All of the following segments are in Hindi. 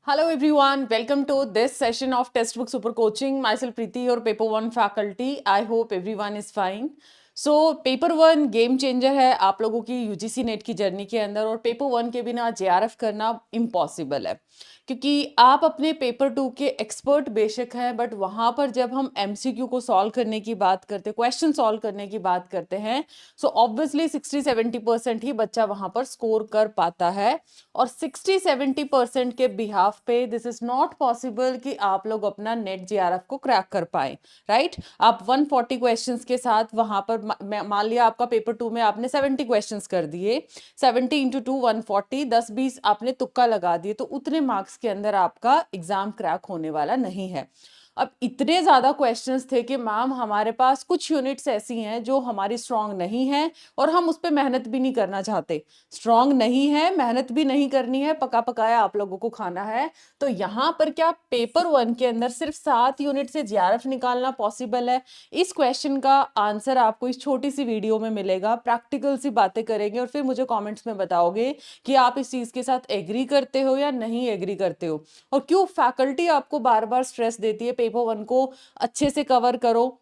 Hello everyone, welcome to this session of Textbook Super Coaching. Myself Preeti, your Paper 1 faculty. I hope everyone is fine. So paper one game changer है आप लोगों की यूजीसी नेट की जर्नी के अंदर, और पेपर वन के बिना जेआरएफ करना इम्पॉसिबल है क्योंकि आप अपने पेपर टू के एक्सपर्ट बेशक हैं, बट वहाँ पर जब हम एमसीक्यू को सॉल्व करने की बात करते हैं, क्वेश्चन सॉल्व करने की बात करते हैं, सो ऑब्वियसली 60-70% ही बच्चा वहाँ पर स्कोर कर पाता है। और 60-70% के बिहाफ पे दिस इज नॉट पॉसिबल कि आप लोग अपना नेट जेआरएफ को क्रैक कर पाए, राइट? आप 140 क्वेश्चंस के साथ वहां पर मान लिया आपका पेपर टू में आपने 70 क्वेश्चंस कर दिए, 70 इंटू 2 140, 10-20 आपने तुक्का लगा दिए, तो उतने मार्क्स के अंदर आपका एग्जाम क्रैक होने वाला नहीं है। अब इतने ज़्यादा क्वेश्चंस थे कि मैम हमारे पास कुछ यूनिट्स ऐसी हैं जो हमारी स्ट्रांग नहीं है और हम उस पर मेहनत भी नहीं करना चाहते। स्ट्रांग नहीं है, मेहनत भी नहीं करनी है, पका पकाया आप लोगों को खाना है। तो यहाँ पर क्या पेपर वन के अंदर सिर्फ 7 यूनिट से जेआरएफ निकालना पॉसिबल है? इस क्वेश्चन का आंसर आपको इस छोटी सी वीडियो में मिलेगा। प्रैक्टिकल सी बातें करेंगे और फिर मुझे कॉमेंट्स में बताओगे कि आप इस चीज़ के साथ एग्री करते हो या नहीं एग्री करते हो, और क्यों फैकल्टी आपको बार बार स्ट्रेस देती है पेपर वन को अच्छे से कवर करो।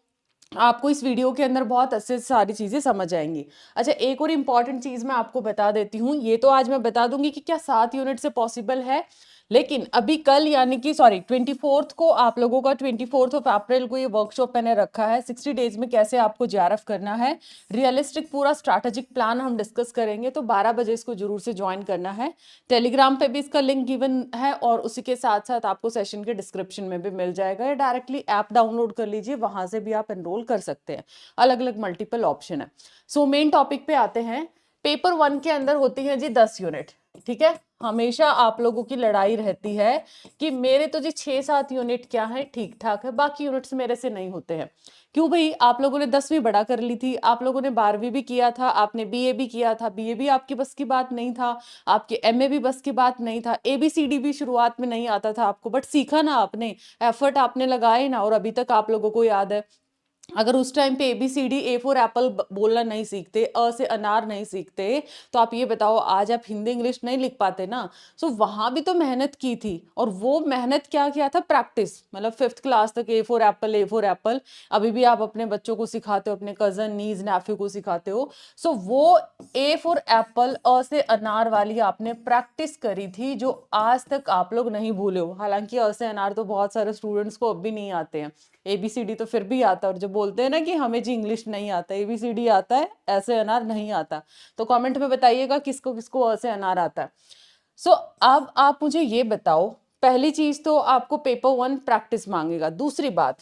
आपको इस वीडियो के अंदर बहुत अच्छे से सारी चीजें समझ आएंगी। अच्छा, एक और इंपॉर्टेंट चीज मैं आपको बता देती हूँ, ये तो आज मैं बता दूंगी कि क्या 7 यूनिट से पॉसिबल है, लेकिन अभी कल यानी कि 24 को आप लोगों का 24 अप्रैल को ये वर्कशॉप मैंने रखा है। 60 डेज में कैसे आपको जेआरएफ करना है, रियलिस्टिक पूरा स्ट्रैटेजिक प्लान हम डिस्कस करेंगे, तो 12 बजे इसको जरूर से ज्वाइन करना है। टेलीग्राम पे भी इसका लिंक गिवन है और उसी के साथ साथ आपको सेशन के डिस्क्रिप्शन में भी मिल जाएगा, या डायरेक्टली ऐप डाउनलोड कर लीजिए, वहां से भी आप एनरोल कर सकते हैं। अलग अलग मल्टीपल ऑप्शन है। सो मेन टॉपिक पे आते हैं। पेपर वन के अंदर होती है जी 10 यूनिट, ठीक है? हमेशा आप लोगों की लड़ाई रहती है कि मेरे तो जी 6-7 यूनिट क्या है, ठीक ठाक है, बाकी यूनिट्स मेरे से नहीं होते हैं। क्यों भाई? आप लोगों ने 10वीं बड़ा कर ली थी, आप लोगों ने 12वीं भी किया था, आपने बीए भी किया था, बीए भी आपकी बस की बात नहीं था, आपके एमए भी बस की बात नहीं था, एबीसीडी भी शुरुआत में नहीं आता था आपको, बट सीखा ना आपने, एफर्ट आपने लगाए ना, और अभी तक आप लोगों को याद है। अगर उस टाइम पे ABCD A फॉर एप्पल बोलना नहीं सीखते, अ से अनार नहीं सीखते, तो आप ये बताओ आज आप हिंदी इंग्लिश नहीं लिख पाते ना। सो वहां भी तो मेहनत की थी, और वो मेहनत क्या किया था? प्रैक्टिस। मतलब 5th क्लास तक A for Apple, A for Apple अभी भी आप अपने बच्चों को सिखाते हो, अपने कजन नीज नेफ्यू को सिखाते हो। सो वो A फॉर एप्पल, अ से अनार वाली आपने प्रैक्टिस करी थी, जो आज तक आप लोग नहीं भूले हो। हालांकि अ से अनार तो बहुत सारे स्टूडेंट्स को अब भी नहीं आते हैं, ABCD तो फिर भी आता है। और जो बोलते हैं ना कि हमें जी इंग्लिश नहीं आता, ABCD आता है, ऐसे अनार नहीं आता, तो कमेंट में बताइएगा किसको किसको ऐसे अनार आता है। सो अब आप मुझे ये बताओ, पहली चीज तो आपको पेपर वन प्रैक्टिस मांगेगा। दूसरी बात,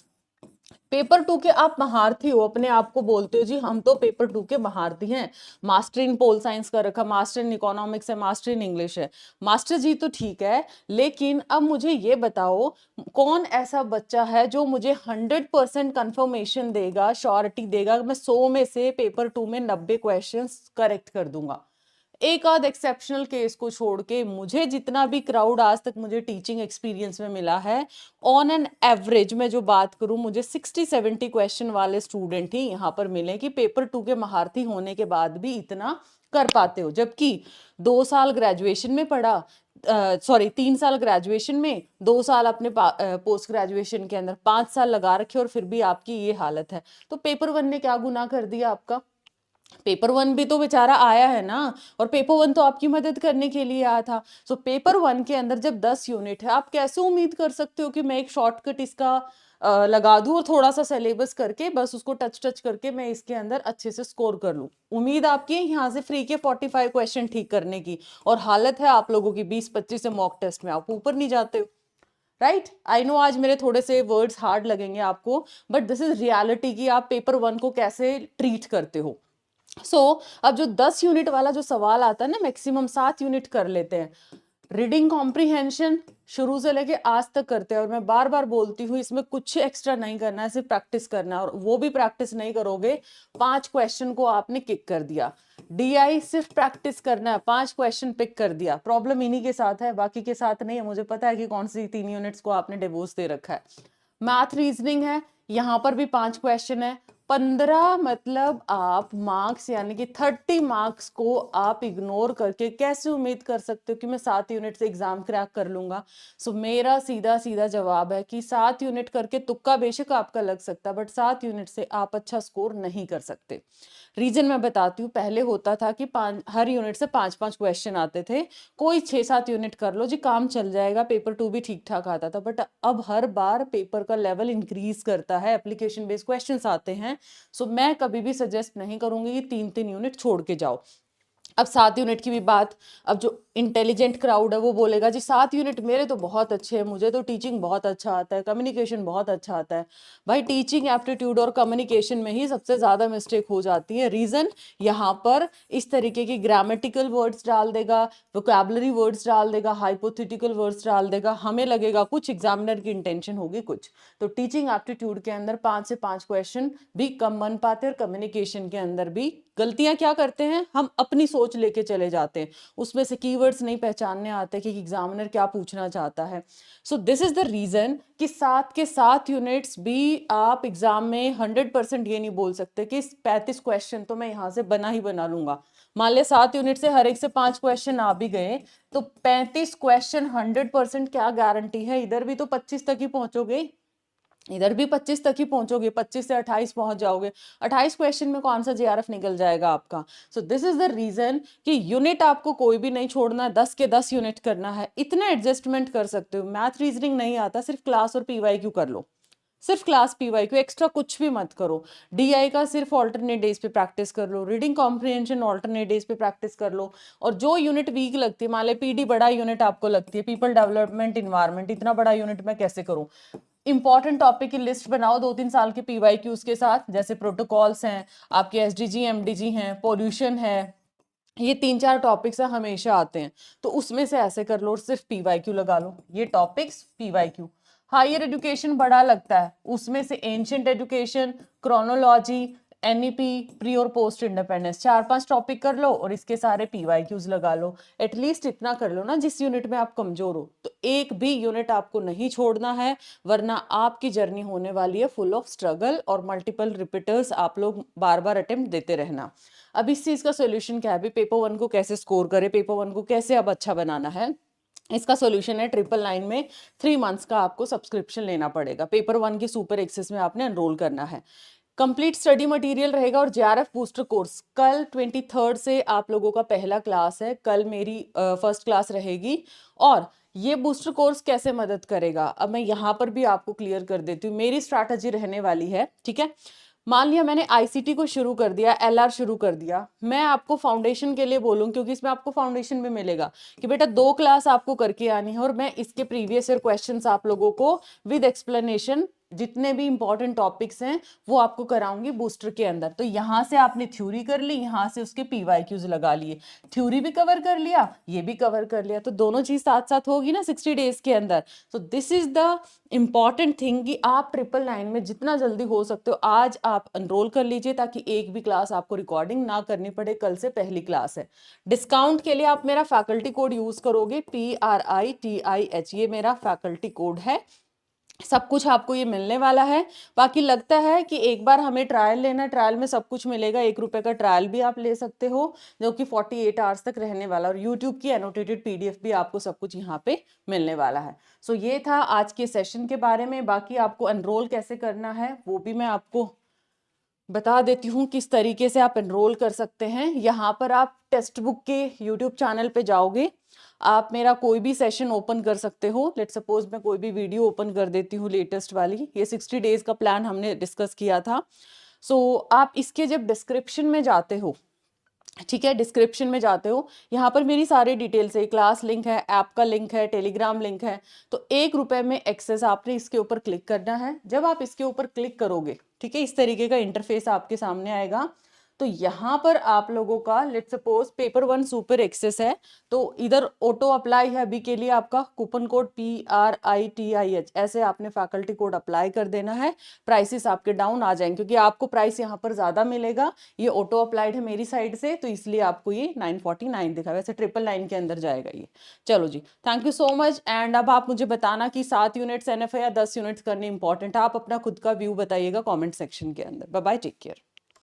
पेपर टू के आप महारथी हो, अपने आप को बोलते हो जी हम तो पेपर टू के महारथी हैं, मास्टर इन पोल साइंस का रखा, मास्टर इन इकोनॉमिक्स है, मास्टर इन इंग्लिश है। मास्टर जी तो ठीक है, लेकिन अब मुझे ये बताओ कौन ऐसा बच्चा है जो मुझे 100% कंफर्मेशन देगा, श्योरिटी देगा, मैं 100 में से पेपर टू में 90 क्वेश्चन करेक्ट कर दूंगा? एक आध एक्सेप्शनल केस को छोड़ के मुझे जितना भी क्राउड आज तक मुझे टीचिंग एक्सपीरियंस में मिला है, ऑन एन एवरेज मैं जो बात करूं, मुझे 60-70 क्वेश्चन वाले स्टूडेंट ही यहाँ पर मिले कि पेपर टू के महारथी होने के बाद भी इतना कर पाते हो। जबकि 2 साल ग्रेजुएशन में पढ़ा, 3 साल ग्रेजुएशन में, 2 साल अपने पोस्ट ग्रेजुएशन के अंदर 5 साल लगा रखे, और फिर भी आपकी ये हालत है। तो पेपर वन ने क्या गुनाह कर दिया आपका? पेपर वन भी तो बेचारा आया है ना, और पेपर वन तो आपकी मदद करने के लिए आया था। सो पेपर वन के अंदर जब 10 यूनिट है, आप कैसे उम्मीद कर सकते हो कि मैं एक शॉर्टकट इसका लगा दूं और थोड़ा सा सिलेबस करके बस उसको टच टच करके मैं इसके अंदर अच्छे से स्कोर कर लूं? उम्मीद आपकी है यहाँ से फ्री के 45 क्वेश्चन ठीक करने की, और हालत है आप लोगों की 20-25 से मॉक टेस्ट में आप ऊपर नहीं जाते हो, राइट? आई नो आज मेरे थोड़े से वर्ड्स हार्ड लगेंगे आपको, बट दिस इज रियलिटी कि आप पेपर वन को कैसे ट्रीट करते हो। अब जो 10 यूनिट वाला जो सवाल आता है ना, मैक्सिमम 7 यूनिट कर लेते हैं। रीडिंग कॉम्प्रिहेंशन शुरू से लेके आज तक करते हैं, और मैं बार बार बोलती हूँ इसमें कुछ एक्स्ट्रा नहीं करना है, सिर्फ प्रैक्टिस करना है, और वो भी प्रैक्टिस नहीं करोगे। 5 क्वेश्चन को आपने किक कर दिया। DI सिर्फ प्रैक्टिस करना है, 5 क्वेश्चन पिक कर दिया। प्रॉब्लम इन्हीं के साथ है, बाकी के साथ नहीं है। मुझे पता है कि कौन सी 3 यूनिट्स को आपने डिवोर्स दे रखा है। मैथ रीजनिंग है, यहाँ पर भी 5 क्वेश्चन है, 15 मतलब आप मार्क्स यानी कि 30 मार्क्स को आप इग्नोर करके कैसे उम्मीद कर सकते हो कि मैं 7 यूनिट से एग्जाम क्रैक कर लूंगा। सो मेरा सीधा सीधा जवाब है कि 7 यूनिट करके तुक्का बेशक आपका लग सकता है, बट 7 यूनिट से आप अच्छा स्कोर नहीं कर सकते। रीजन मैं बताती हूँ, पहले होता था कि हर यूनिट से 5-5 क्वेश्चन आते थे, कोई 6-7 यूनिट कर लो जी, काम चल जाएगा, पेपर 2 भी ठीक ठाक आता था। बट अब हर बार पेपर का लेवल इंक्रीज करता है, एप्लीकेशन बेस्ड क्वेश्चंस आते हैं। सो मैं कभी भी सजेस्ट नहीं करूंगी कि 3-3 यूनिट छोड़ के जाओ। अब 7 यूनिट की भी बात, अब जो इंटेलिजेंट क्राउड है वो बोलेगा जी 7 यूनिट मेरे तो बहुत अच्छे हैं, मुझे तो टीचिंग बहुत अच्छा आता है, कम्युनिकेशन बहुत अच्छा आता है। भाई टीचिंग एप्टीट्यूड और कम्युनिकेशन में ही सबसे ज्यादा मिस्टेक हो जाती है। रीजन, यहाँ पर इस तरीके की ग्रामेटिकल वर्ड्स डाल देगा, वोकैबुलरी वर्ड्स डाल देगा, हाइपोथेटिकल वर्ड्स डाल देगा, हमें लगेगा कुछ, एग्जामिनर की इंटेंशन होगी कुछ। तो टीचिंग एप्टीट्यूड के अंदर 5 से 5 क्वेश्चन भी कम बन पाते हैं, और कम्युनिकेशन के अंदर भी गलतियां क्या करते हैं, हम अपनी सोच लेके चले जाते हैं, उसमें से कीवर्ड्स नहीं पहचानने आते कि एग्जामिनर क्या पूछना चाहता है। So this is the reason कि 7 के 7 यूनिट्स भी आप एग्जाम में 100% ये नहीं बोल सकते कि 35 क्वेश्चन तो मैं यहाँ से बना ही बना लूंगा। मान लिया 7 यूनिट से हर एक से 5 क्वेश्चन आ भी गए, तो 35 क्वेश्चन 100% क्या गारंटी है, इधर भी तो 25 तक ही पहुंचोगे, इधर भी 25 तक ही पहुंचोगे, 25 से 28 पहुंच जाओगे। 28 क्वेश्चन में कौन सा जेआरएफ निकल जाएगा आपका। So this is the reason कि यूनिट आपको कोई भी नहीं छोड़ना है, 10 के 10 यूनिट करना है, इतना एडजस्टमेंट कर सकते हो। मैथ रीजनिंग नहीं आता, सिर्फ क्लास और पीवाईक्यू कर लो, सिर्फ क्लास पीवाईक्यू, एक्स्ट्रा कुछ भी मत करो। डीआई का सिर्फ ऑल्टरनेट डेज पे प्रैक्टिस कर लो, रीडिंग कॉम्प्रिहेंशन ऑल्टरनेट डेज पे प्रैक्टिस कर लो। और जो यूनिट वीक लगती है, मान लो पीडी बड़ा यूनिट आपको लगती है, पीपल डेवलपमेंट इन्वायरमेंट, इतना बड़ा यूनिट मैं कैसे करूं, इंपॉर्टेंट टॉपिक की लिस्ट बनाओ 2-3 साल के पीवाईक्यूज के साथ, जैसे प्रोटोकॉल्स हैं आपके, एसडीजी एमडीजी हैं, पोल्यूशन है, ये 3-4 टॉपिक्स है हमेशा आते हैं, तो उसमें से ऐसे कर लो और सिर्फ पीवाईक्यू लगा लो, ये टॉपिक्स पीवाईक्यू। हायर एजुकेशन बड़ा लगता है, उसमें से ancient education, chronology, NEP, pre और पोस्ट इंडिपेंडेंस, 4-5 टॉपिक कर लो और इसके सारे पीवाईक्यूज लगा लो। एटलीस्ट इतना कर लो ना, जिस यूनिट में आप कमजोर हो, तो एक भी यूनिट आपको नहीं छोड़ना है, वरना आपकी जर्नी होने वाली है फुल ऑफ स्ट्रगल और मल्टीपल रिपीटर्स, आप लोग बार बार अटेम्प्ट देते रहना। अब इस चीज का सोल्यूशन क्या है, पेपर 1 को कैसे स्कोर करे, पेपर 1 को कैसे अब अच्छा बनाना है, इसका सॉल्यूशन है 999 में 3 मंथ्स का आपको सब्सक्रिप्शन लेना पड़ेगा। पेपर 1 की सुपर एक्सेस में आपने एनरोल करना है, कंप्लीट स्टडी मटेरियल रहेगा और जेआरएफ बूस्टर कोर्स। कल 23 से आप लोगों का पहला क्लास है, कल मेरी फर्स्ट क्लास रहेगी। और ये बूस्टर कोर्स कैसे मदद करेगा, अब मैं यहाँ पर भी आपको क्लियर कर देती हूँ, मेरी स्ट्रैटेजी रहने वाली है, ठीक है। मान लिया मैंने आईसीटी को शुरू कर दिया, एलआर शुरू कर दिया, मैं आपको फाउंडेशन के लिए बोलूं, क्योंकि इसमें आपको फाउंडेशन भी मिलेगा कि बेटा 2 क्लास आपको करके आनी है, और मैं इसके प्रीवियस ईयर क्वेश्चंस आप लोगों को विद एक्सप्लेनेशन, जितने भी इंपॉर्टेंट टॉपिक्स हैं वो आपको कराऊंगी बूस्टर के अंदर। तो यहाँ से आपने थ्योरी कर ली, यहाँ से उसके पीवाईक्यूज लगा लिए, थ्योरी भी कवर कर लिया, ये भी कवर कर लिया, तो दोनों चीज साथ साथ होगी ना 60 डेज के अंदर। तो this is the important thing कि आप 999 में जितना जल्दी हो सकते हो आज आप एनरोल कर लीजिए, ताकि एक भी क्लास आपको रिकॉर्डिंग ना करनी पड़े, कल से पहली क्लास है। डिस्काउंट के लिए आप मेरा फैकल्टी कोड यूज करोगे, PRITIH, ये मेरा फैकल्टी कोड है, सब कुछ आपको ये मिलने वाला है। बाकी लगता है कि एक बार हमें ट्रायल लेना, ट्रायल में सब कुछ मिलेगा, 1 रुपए का ट्रायल भी आप ले सकते हो, जो कि 48 आवर्स तक रहने वाला, और यूट्यूब की एनोटेटेड पीडीएफ भी आपको सब कुछ यहाँ पे मिलने वाला है। सो ये था आज के सेशन के बारे में। बाकी आपको एनरोल कैसे करना है वो भी मैं आपको बता देती हूँ, किस तरीके से आप एनरोल कर सकते हैं। यहाँ पर आप टेक्स्ट बुक के यूट्यूब चैनल पे जाओगे, आप मेरा कोई भी सेशन ओपन कर सकते हो। लेट्स सपोज मैं कोई भी वीडियो ओपन कर देती हूँ लेटेस्ट वाली, ये 60 डेज का प्लान हमने डिस्कस किया था। सो आप इसके जब डिस्क्रिप्शन में जाते हो, ठीक है, डिस्क्रिप्शन में जाते हो, यहाँ पर मेरी सारी डिटेल्स है, क्लास लिंक है, ऐप का लिंक है, टेलीग्राम लिंक है, तो 1 रुपए में एक्सेस आपने इसके ऊपर क्लिक करना है। जब आप इसके ऊपर क्लिक करोगे, ठीक है, इस तरीके का इंटरफेस आपके सामने आएगा, तो यहाँ पर आप लोगों का let's suppose paper 1 super access है, तो इधर ऑटो अप्लाई है अभी के लिए आपका कूपन कोड PRITIH, ऐसे आपने फैकल्टी कोड अप्लाई कर देना है, प्राइसेस आपके डाउन आ जाएंगे क्योंकि आपको प्राइस यहाँ पर ज़्यादा मिलेगा। ये ऑटो अप्लाइड है मेरी साइड से, तो इसलिए आपको ये 949 दिखा, वैसे 999 के अंदर जाएगा ये। चलो जी, thank you so much. And अब आप मुझे बताना कि 7 यूनिट्स NF है या 10 यूनिट्स करने इंपॉर्टेंट है, आप अपना खुद का व्यू बताइएगा कॉमेंट सेक्शन के अंदर। Bye bye, take care.